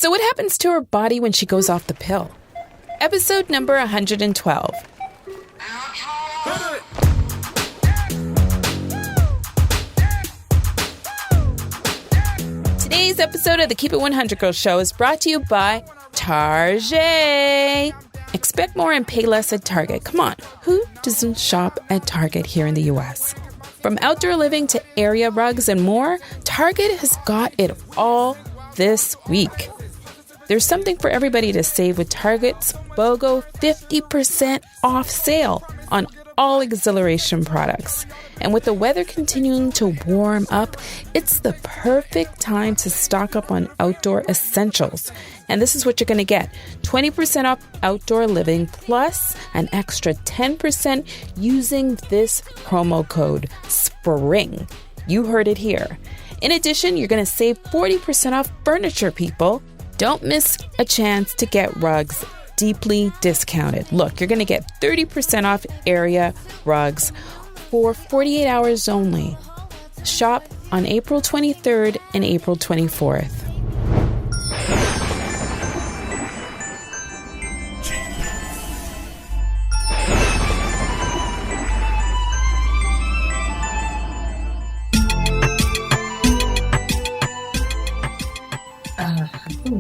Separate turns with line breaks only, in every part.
So what happens to her body when she goes off the pill? Episode number 112. Today's episode of the Keep It 100 Girl Show is brought to you by Target. Expect more and pay less at Target. Come on, who doesn't shop at Target here in the U.S.? From outdoor living to area rugs and more, Target has got it all this week. There's something for everybody to save with Target's BOGO 50% off sale on all exhilaration products. And with the weather continuing to warm up, it's the perfect time to stock up on outdoor essentials. And this is what you're going to get. 20% off outdoor living plus an extra 10% using this promo code SPRING. You heard it here. In addition, you're going to save 40% off furniture, people. Don't miss a chance to get rugs deeply discounted. Look, you're going to get 30% off area rugs for 48 hours only. Shop on April 23rd and April 24th.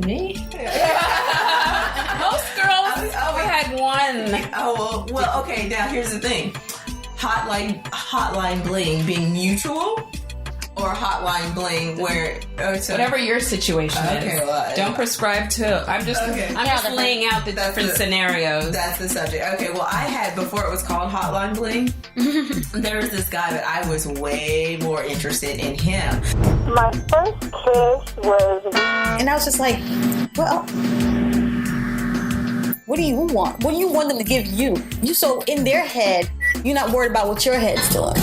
Me?
Most girls, we had one.
Oh, well, okay, now here's the thing. Hotline bling being mutual or hotline bling where...
Whatever your situation is.
Well,
don't prescribe to... I'm just laying out the different scenarios.
That's the subject. Okay, well, I had, before it was called hotline bling, there was this guy that I was way more interested in him.
My first kiss was...
And I was just like, well, what do you want? What do you want them to give you? You so in their head, you're not worried about what your head's doing.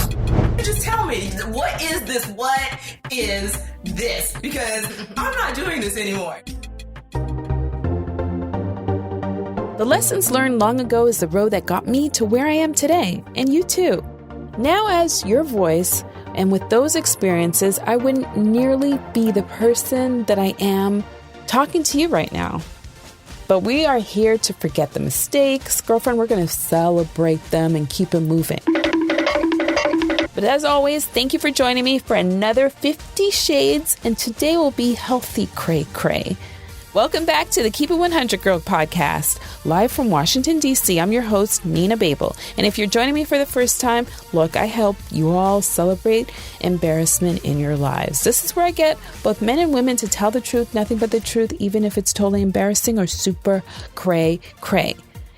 Just tell me, what is this? What is this? Because I'm not doing this anymore.
The lessons learned long ago is the road that got me to where I am today, and you too. Now, as your voice, and with those experiences, I wouldn't nearly be the person that I am talking to you right now. But we are here to forget the mistakes. Girlfriend, we're going to celebrate them and keep it moving. But as always, thank you for joining me for another 50 Shades, and today will be healthy cray cray. Welcome back to the Keep It 100 Girl podcast, live from Washington, D.C. I'm your host, Nina Babel. And if you're joining me for the first time, look, I help you all celebrate embarrassment in your lives. This is where I get both men and women to tell the truth, nothing but the truth, even if it's totally embarrassing or super cray cray.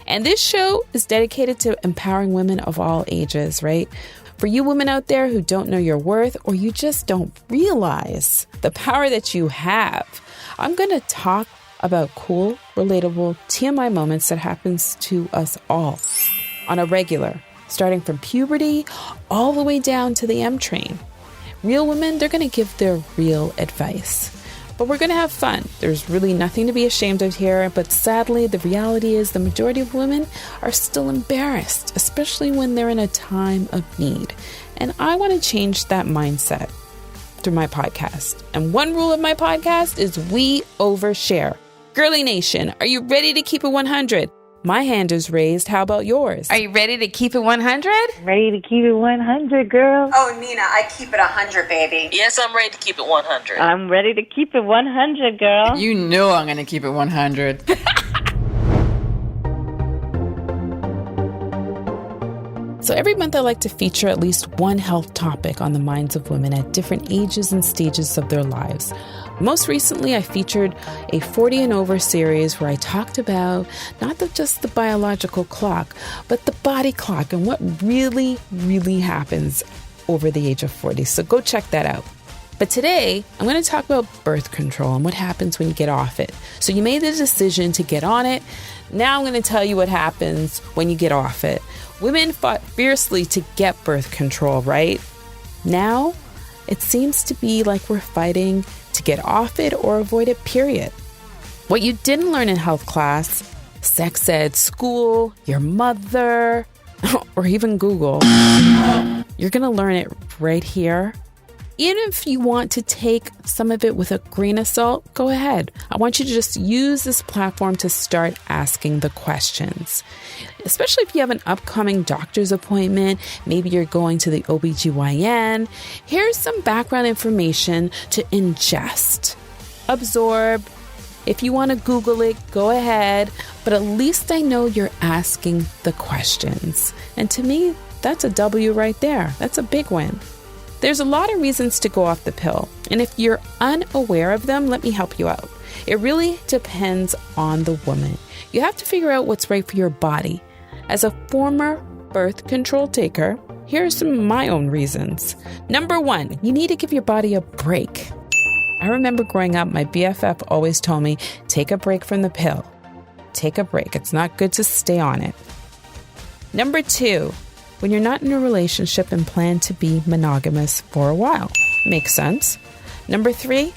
And this show is dedicated to empowering women of all ages, right? For you women out there who don't know your worth or you just don't realize the power that you have, I'm going to talk about cool, relatable TMI moments that happens to us all on a regular, starting from puberty all the way down to the M train. Real women, they're going to give their real advice. But we're going to have fun. There's really nothing to be ashamed of here, but sadly, the reality is the majority of women are still embarrassed, especially when they're in a time of need. And I want to change that mindset through my podcast. And one rule of my podcast is we overshare. Girly Nation, are you ready to keep it 100? My hand is raised. How about yours? Are you ready to keep it 100?
Ready to keep it 100, girl.
Oh, Nina, I keep it 100, baby.
Yes, I'm ready to keep it 100.
I'm ready to keep it 100, girl.
You know I'm going to keep it 100. So every month I like to feature at least one health topic on the minds of women at different ages and stages of their lives. Most recently, I featured a 40 and over series where I talked about not just the biological clock, but the body clock and what really, really happens over the age of 40. So go check that out. But today, I'm going to talk about birth control and what happens when you get off it. So you made the decision to get on it. Now I'm going to tell you what happens when you get off it. Women fought fiercely to get birth control, right? Now, it seems to be like we're fighting to get off it or avoid it, period. What you didn't learn in health class, sex ed, school, your mother, or even Google, you're going to learn it right here Even if you want to take some of it with a grain of salt, go ahead. I want you to just use this platform to start asking the questions. Especially if you have an upcoming doctor's appointment, maybe you're going to the OBGYN. Here's some background information to ingest, absorb. If you want to Google it, go ahead. But at least I know you're asking the questions. And to me, that's a W right there. That's a big win. There's a lot of reasons to go off the pill. And if you're unaware of them, let me help you out. It really depends on the woman. You have to figure out what's right for your body. As a former birth control taker, here are some of my own reasons. Number one, you need to give your body a break. I remember growing up, my BFF always told me, take a break from the pill. Take a break. It's not good to stay on it. Number two, when you're not in a relationship and plan to be monogamous for a while. Makes sense. Number three,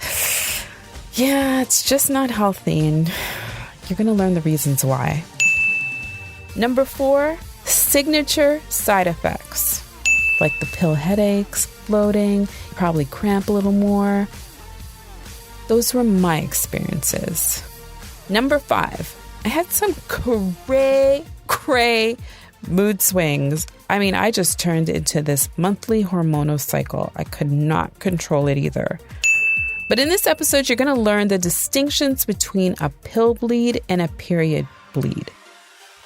yeah, it's just not healthy, and you're going to learn the reasons why. Number four, signature side effects, like the pill headaches, bloating, probably cramp a little more. Those were my experiences. Number five, I had some cray mood swings. I mean, I just turned into this monthly hormonal cycle. I could not control it either. But in this episode, you're going to learn the distinctions between a pill bleed and a period bleed.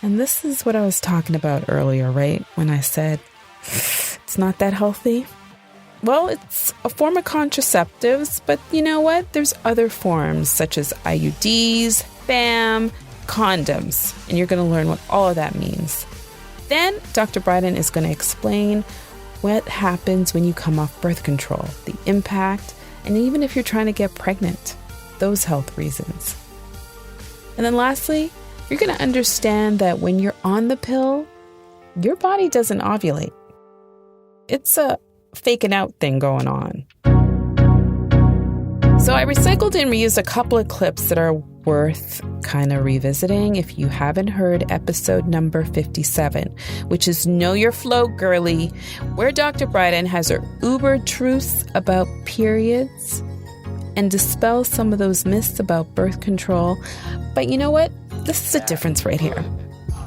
And this is what I was talking about earlier, right? When I said it's not that healthy. Well, it's a form of contraceptives, but you know what? There's other forms such as IUDs, FAM, condoms, and you're going to learn what all of that means. Then Dr. Bryden is going to explain what happens when you come off birth control, the impact, and even if you're trying to get pregnant, those health reasons. And then lastly, you're going to understand that when you're on the pill, your body doesn't ovulate. It's a faking out thing going on. So I recycled and reused a couple of clips that are worth kind of revisiting if you haven't heard episode number 57, which is Know Your Flow, Girly, where Dr. Bryden has her uber truths about periods and dispels some of those myths about birth control. But you know what? This is a difference right here.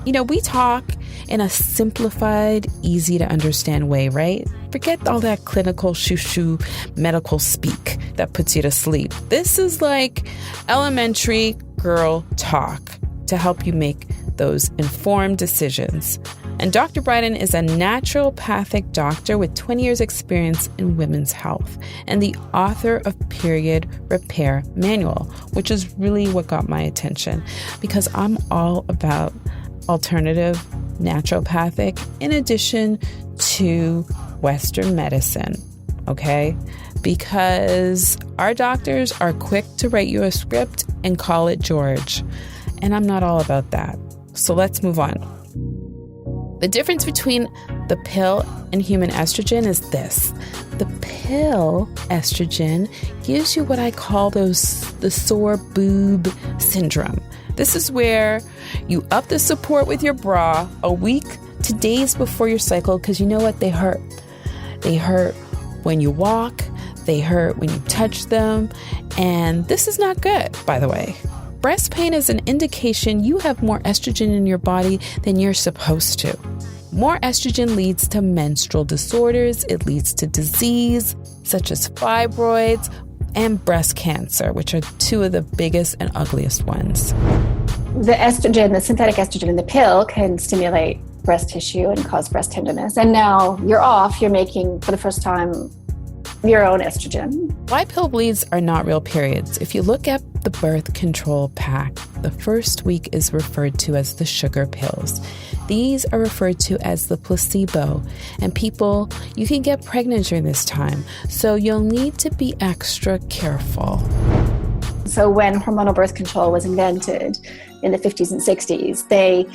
You know, we talk in a simplified, easy to understand way, right? Forget all that clinical shoo-shoo medical speak that puts you to sleep. This is like elementary girl talk to help you make those informed decisions. And Dr. Bryden is a naturopathic doctor with 20 years experience in women's health and the author of Period Repair Manual, which is really what got my attention because I'm all about alternative naturopathic in addition to Western medicine, okay? Because our doctors are quick to write you a script and call it George. And I'm not all about that. So let's move on. The difference between the pill and human estrogen is this. The pill estrogen gives you what I call the sore boob syndrome. This is where you up the support with your bra a week to days before your cycle because you know what? They hurt. They hurt when you walk. They hurt when you touch them. And this is not good, by the way. Breast pain is an indication you have more estrogen in your body than you're supposed to. More estrogen leads to menstrual disorders. It leads to disease such as fibroids and breast cancer, which are two of the biggest and ugliest ones.
The estrogen, the synthetic estrogen in the pill can stimulate breast tissue and cause breast tenderness. And now you're off, you're making, for the first time, your own estrogen.
Why pill bleeds are not real periods. If you look at the birth control pack, the first week is referred to as the sugar pills. These are referred to as the placebo. And people, you can get pregnant during this time, so you'll need to be extra careful.
So when hormonal birth control was invented in the 50s and 60s, they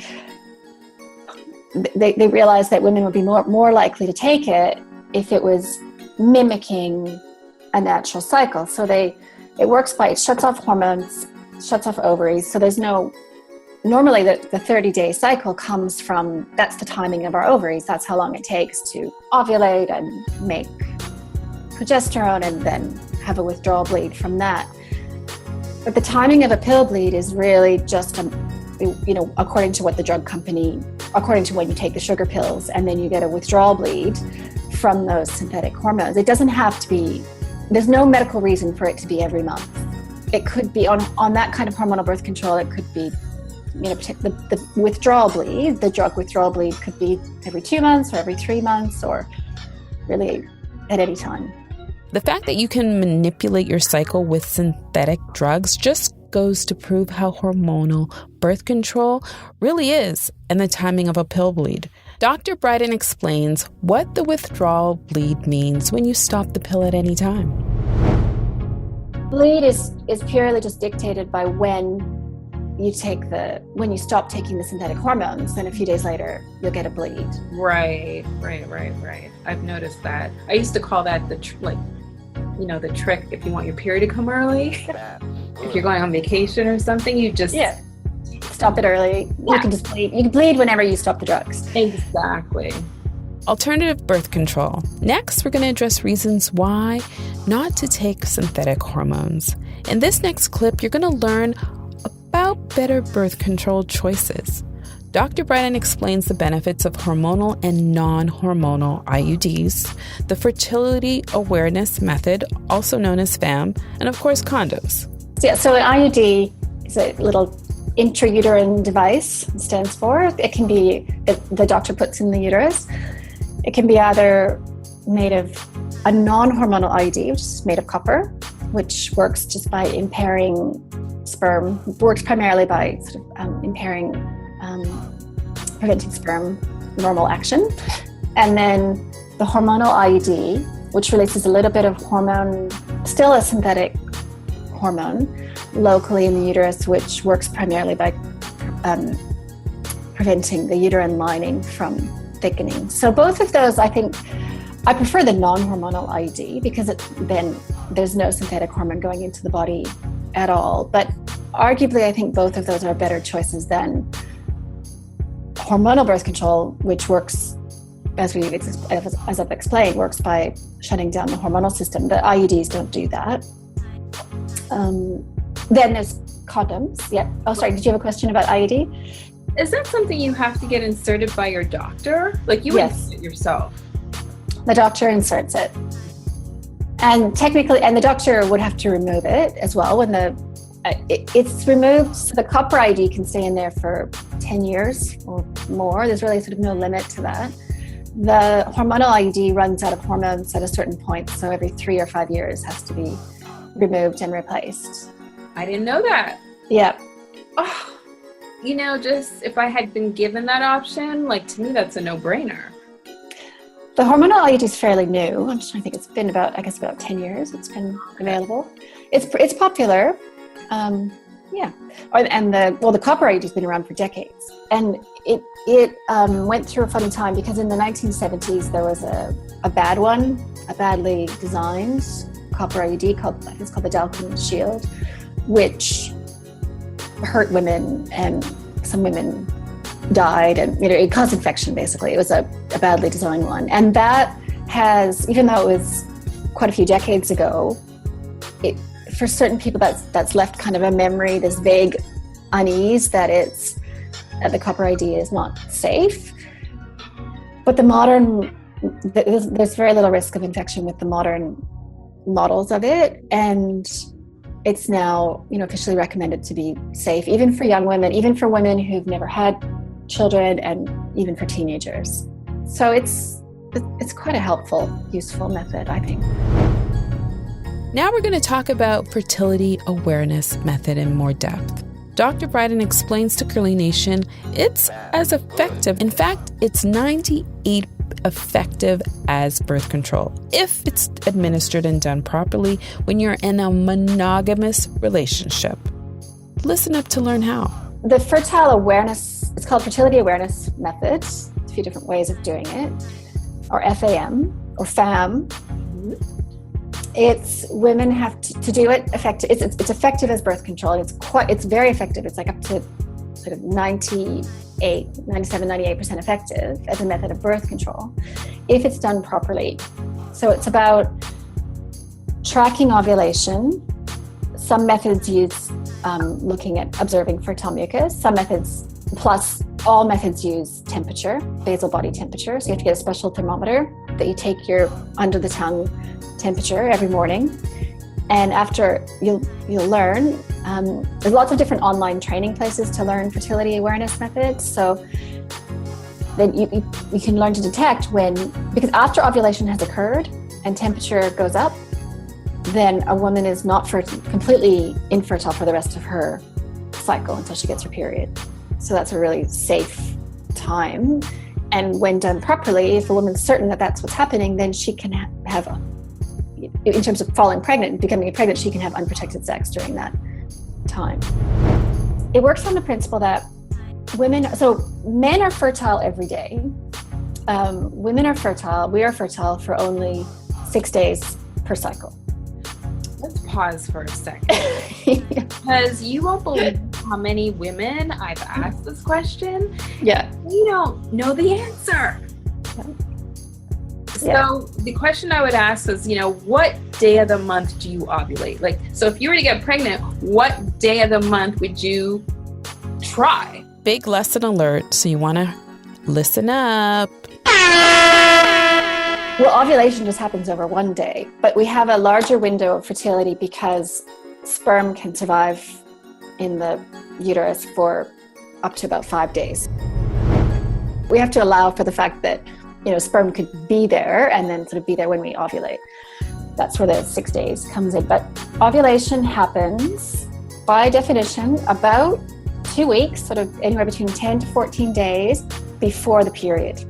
realized that women would be more likely to take it if it was mimicking a natural cycle. So it works by, it shuts off hormones, shuts off ovaries. So normally the 30-day cycle comes from, that's the timing of our ovaries. That's how long it takes to ovulate and make progesterone and then have a withdrawal bleed from that. But the timing of a pill bleed is really just, according to what the drug company, according to when you take the sugar pills, and then you get a withdrawal bleed from those synthetic hormones. It doesn't have to be, there's no medical reason for it to be every month. It could be on that kind of hormonal birth control, it could be, the withdrawal bleed, the drug withdrawal bleed could be every 2 months or every 3 months or really at any time.
The fact that you can manipulate your cycle with synthetic drugs just goes to prove how hormonal birth control really is and the timing of a pill bleed. Dr. Bryden explains what the withdrawal bleed means when you stop the pill at any time.
Bleed is purely just dictated by when you stop taking the synthetic hormones, then a few days later you'll get a bleed.
Right. I've noticed that. I used to call that the trick if you want your period to come early. If you're going on vacation or something, you just
stop it early. Yeah. You can just bleed. You can bleed whenever you stop the drugs.
Exactly.
Alternative birth control. Next, we're going to address reasons why not to take synthetic hormones. In this next clip, you're going to learn about better birth control choices. Dr. Bryden explains the benefits of hormonal and non-hormonal IUDs, the fertility awareness method, also known as FAM, and of course condoms.
So an IUD is a little intrauterine device, it stands for. It can be, the doctor puts in the uterus. It can be either made of a non-hormonal IUD, which is made of copper, which works just by impairing sperm, works primarily by sort of preventing sperm normal action. And then the hormonal IUD, which releases a little bit of hormone, still a synthetic hormone, locally in the uterus, which works primarily by preventing the uterine lining from thickening. So both of those, I think, I prefer the non-hormonal IUD because then there's no synthetic hormone going into the body at all. But arguably, I think both of those are better choices than hormonal birth control, which works, as I've explained, works by shutting down the hormonal system. The IUDs don't do that. Then there's condoms. Yeah. Oh, sorry. Did you have a question about IUD?
Is that something you have to get inserted by your doctor? Like you would insert it yourself?
The doctor inserts it. And technically, and the doctor would have to remove it as well when it's removed. So the copper IUD can stay in there for 10 years or more. There's really sort of no limit to that. The hormonal IUD runs out of hormones at a certain point. So every 3 or 5 years has to be removed and replaced.
I didn't know that.
Yeah.
Oh, just if I had been given that option, like to me, that's a no-brainer.
The hormonal IUD is fairly new. I'm just trying to think. It's been about 10 years. It's been available. It's popular. And the copper IUD has been around for decades. And it went through a funny time because in the 1970s there was a bad one, a badly designed copper IUD called the Dalkin Shield, which hurt women, and some women died, and it caused infection. Basically, it was a badly designed one, and that has, even though it was quite a few decades ago, for certain people that's left kind of a memory, this vague unease that the copper IUD is not safe. But the modern, there's very little risk of infection with the modern models of it, and it's now officially recommended to be safe, even for young women, even for women who've never had children, and even for teenagers. So it's quite a helpful, useful method, I think.
Now we're going to talk about fertility awareness method in more depth. Dr. Bryden explains to Curly Nation it's as effective. In fact, it's 98% effective as birth control if it's administered and done properly when you're in a monogamous relationship. Listen up to learn how.
The fertile awareness, it's called fertility awareness method. There's a few different ways of doing it, or FAM or FAM. It's women have to do it effective. It's effective as birth control. It's very effective. It's like up to sort of 98% effective as a method of birth control if it's done properly. So it's about tracking ovulation. Some methods use looking at observing fertile mucus. Some methods, plus all methods, use temperature, basal body temperature. So you have to get a special thermometer that you take your under the tongue temperature every morning. And after you'll learn, there's lots of different online training places to learn fertility awareness methods. So then you can learn to detect because after ovulation has occurred and temperature goes up, then a woman is not completely infertile for the rest of her cycle until she gets her period. So that's a really safe time. And when done properly, if a woman's certain that that's what's happening, then she can have, in terms of falling pregnant, becoming pregnant, she can have unprotected sex during that time. It works on the principle that men are fertile every day. Women are fertile. We are fertile for only 6 days per cycle.
Let's pause for a second. Because you won't believe how many women I've asked this question.
Yeah.
You don't know the answer.
Yeah.
So the question I would ask is, what day of the month do you ovulate? So if you were to get pregnant, what day of the month would you try?
Big lesson alert, so you want to listen up.
Well, ovulation just happens over one day, but we have a larger window of fertility because sperm can survive in the uterus for up to about 5 days. We have to allow for the fact that, sperm could be there and then sort of be there when we ovulate. That's where the 6 days comes in. But ovulation happens, by definition, about 2 weeks, sort of anywhere between 10 to 14 days before the period.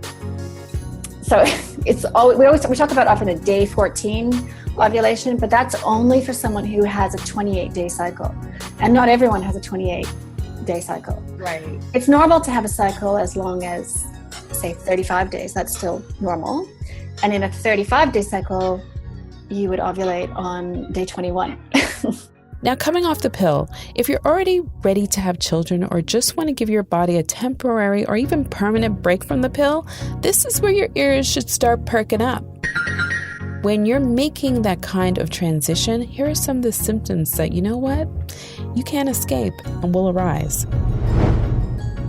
So we talk about often a day 14 ovulation, but that's only for someone who has a 28-day cycle. And not everyone has a 28-day cycle.
Right.
It's normal to have a cycle as long as, say, 35 days. That's still normal. And in a 35-day cycle, you would ovulate on day 21.
Now, coming off the pill, if you're already ready to have children or just want to give your body a temporary or even permanent break from the pill, this is where your ears should start perking up. When you're making that kind of transition, here are some of the symptoms that, you can't escape and will arise.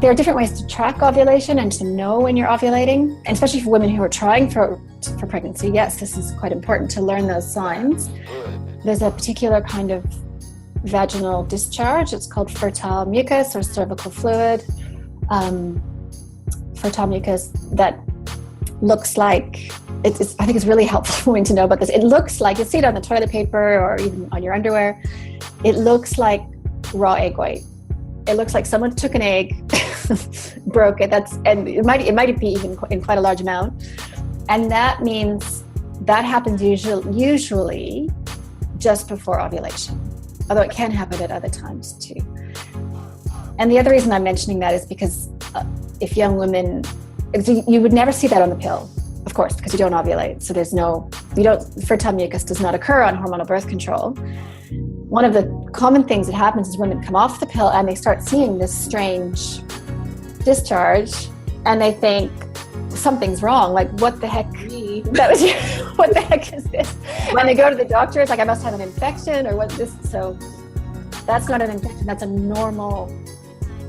There are different ways to track ovulation and to know when you're ovulating, and especially for women who are trying for pregnancy. Yes, this is quite important to learn those signs. There's a particular kind of vaginal discharge. It's called fertile mucus or cervical fluid. Fertile mucus that looks like, I think it's really helpful for women to know about this. It looks like, you see it on the toilet paper or even on your underwear. It looks like raw egg white. It looks like someone took an egg, broke it. And it might be even in quite a large amount. And that means that happens usually just before ovulation, although it can happen at other times too. And the other reason I'm mentioning that is because if young women, you would never see that on the pill, of course, because you don't ovulate. So fertile mucus does not occur on hormonal birth control. One of the common things that happens is women come off the pill and they start seeing this strange discharge and they think something's wrong. Like, what the heck? What the heck is this? And they go to the doctor, it's like, I must have an infection or what's this? So that's not an infection, that's a normal,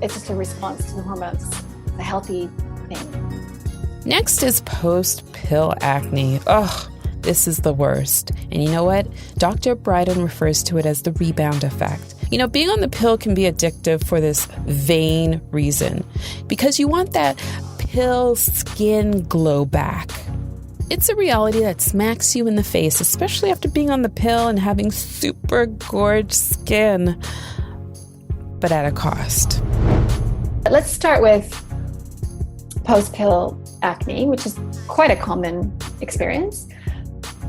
it's just a response to the hormones. It's a healthy thing.
Next is post-pill acne. Ugh, this is the worst. And you know what? Dr. Bryden refers to it as the rebound effect. Being on the pill can be addictive for this vain reason, because you want that pill skin glow back. It's a reality that smacks you in the face, especially after being on the pill and having super gorgeous skin, but at a cost.
Let's start with post-pill acne, which is quite a common experience.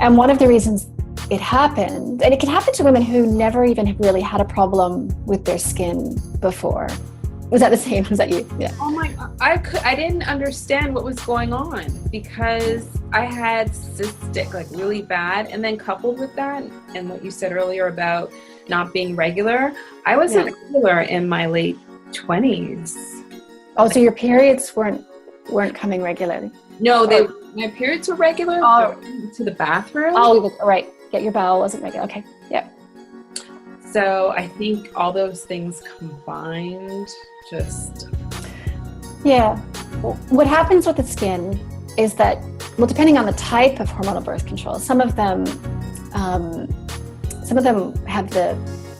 And one of the reasons it happened, and it can happen to women who never even really had a problem with their skin before. Was that the same? Was that you? Yeah.
Oh my God. I didn't understand what was going on because I had cystic, really bad. And then coupled with that, and what you said earlier about not being regular, I wasn't regular in my late 20s.
Oh, so your periods weren't coming regularly?
No, my periods were regular.
Oh.
To the bathroom.
Oh, right. your bowel wasn't regular. Okay, yeah.
So I think all those things combined just...
Yeah. What happens with the skin is that, well, depending on the type of hormonal birth control, some of them have the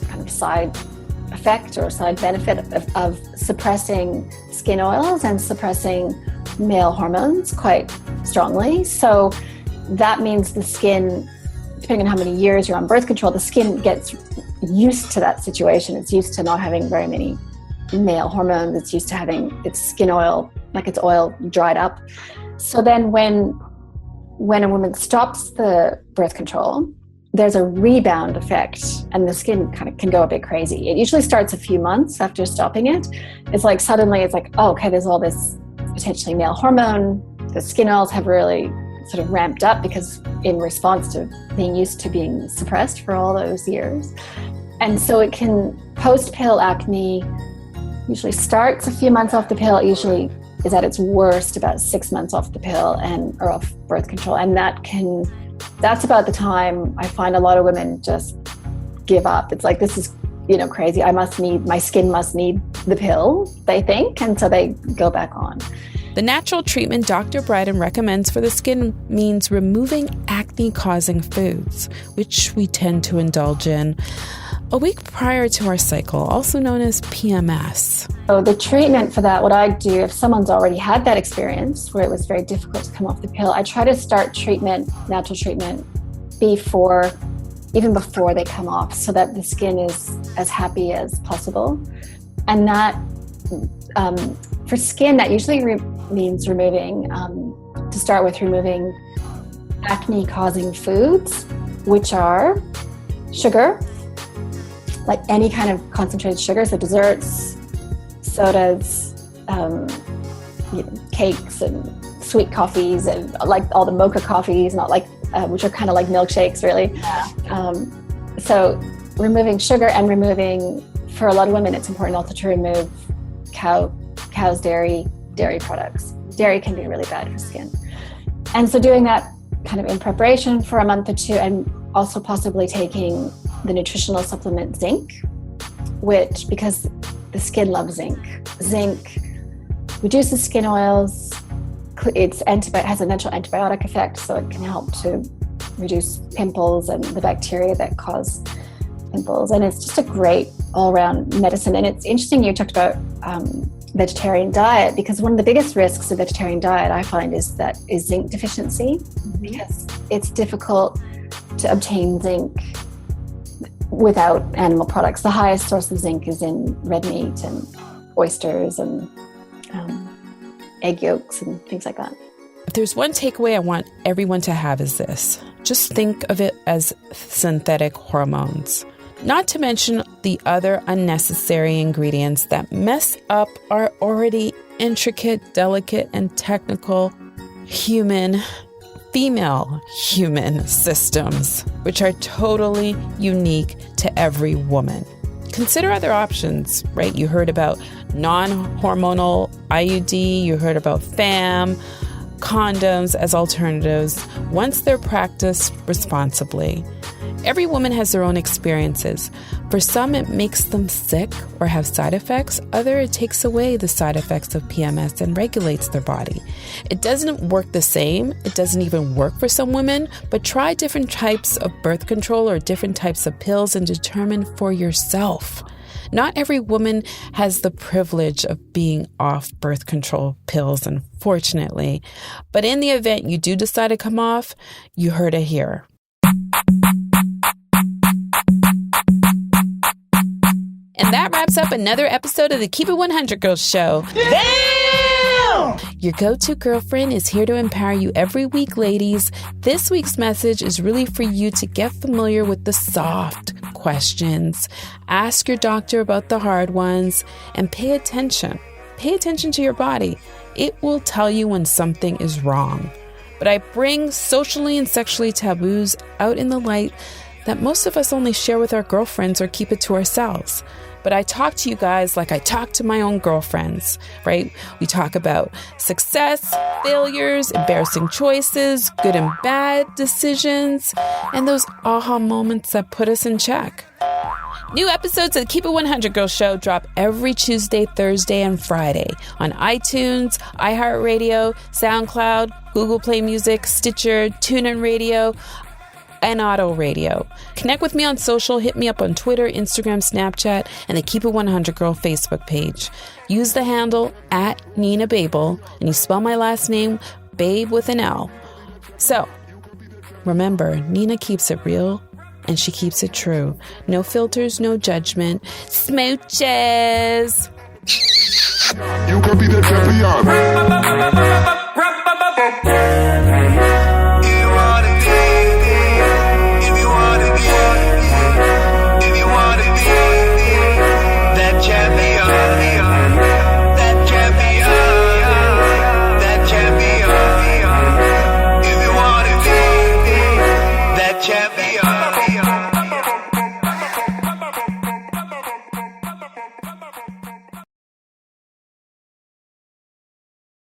kind of side effect or side benefit of suppressing skin oils and suppressing male hormones quite strongly. So that means the skin, depending on how many years you're on birth control, the skin gets used to that situation. It's used to not having very many male hormones. It's used to having its skin oil, like its oil, dried up. So then when a woman stops the birth control, there's a rebound effect and the skin kind of can go a bit crazy. It usually starts a few months after stopping it. It's like suddenly it's like, oh, okay, there's all this potentially male hormone. The skin oils have really sort of ramped up because in response to being used to being suppressed for all those years. And so it can, post-pill acne usually starts a few months off the pill. It usually is at its worst about 6 months off the pill or off birth control. And that's about the time I find a lot of women just give up. It's like, this is, crazy. My skin must need the pill, they think. And so they go back on.
The natural treatment Dr. Bryden recommends for the skin means removing acne-causing foods, which we tend to indulge in a week prior to our cycle, also known as PMS.
So the treatment for that, what I do, if someone's already had that experience where it was very difficult to come off the pill, I try to start natural treatment even before they come off, so that the skin is as happy as possible. And that, for skin, that usually means removing acne-causing foods, which are sugar, like any kind of concentrated sugar, so desserts, sodas, cakes and sweet coffees, and like all the mocha coffees, not like which are kind of like milkshakes, really. So removing sugar and removing, for a lot of women, it's important also to remove cow's dairy products. Dairy can be really bad for skin. And so doing that kind of in preparation for a month or two, and also possibly taking the nutritional supplement zinc, which, because the skin loves zinc. Zinc reduces skin oils. It has a natural antibiotic effect, so it can help to reduce pimples and the bacteria that cause pimples. And it's just a great all-around medicine. And it's interesting you talked about vegetarian diet, because one of the biggest risks of vegetarian diet, I find, is zinc deficiency, because it's difficult to obtain zinc without animal products. The highest source of zinc is in red meat and oysters and egg yolks and things like that.
If there's one takeaway I want everyone to have is this: just think of it as synthetic hormones. Not to mention the other unnecessary ingredients that mess up our already intricate, delicate, and technical female human systems, which are totally unique to every woman. Consider other options, right? You heard about non-hormonal IUD, you heard about FAM, condoms as alternatives once they're practiced responsibly. Every woman has their own experiences. For some, it makes them sick or have side effects. Other, it takes away the side effects of PMS and regulates their body. It doesn't work the same. It doesn't even work for some women, but try different types of birth control or different types of pills and determine for yourself. Not every woman has the privilege of being off birth control pills, unfortunately. But in the event you do decide to come off, you heard it here. And that wraps up another episode of the Keep It 100 Girls Show. Damn! Your go-to girlfriend is here to empower you every week, ladies. This week's message is really for you to get familiar with the soft questions. Ask your doctor about the hard ones and pay attention. Pay attention to your body. It will tell you when something is wrong. But I bring socially and sexually taboos out in the light that most of us only share with our girlfriends or keep it to ourselves. But I talk to you guys like I talk to my own girlfriends, right? We talk about success, failures, embarrassing choices, good and bad decisions, and those aha moments that put us in check. New episodes of the Keep It 100 Girl Show drop every Tuesday, Thursday, and Friday on iTunes, iHeartRadio, SoundCloud, Google Play Music, Stitcher, TuneIn Radio, and Auto Radio. Connect with me on social. Hit me up on Twitter, Instagram, Snapchat, and the Keep It 100 Girl Facebook page. Use the handle @NinaBabel, and you spell my last name, Babe with an L. So, remember, Nina keeps it real, and she keeps it true. No filters, no judgment. Smooches!
You can be the champion.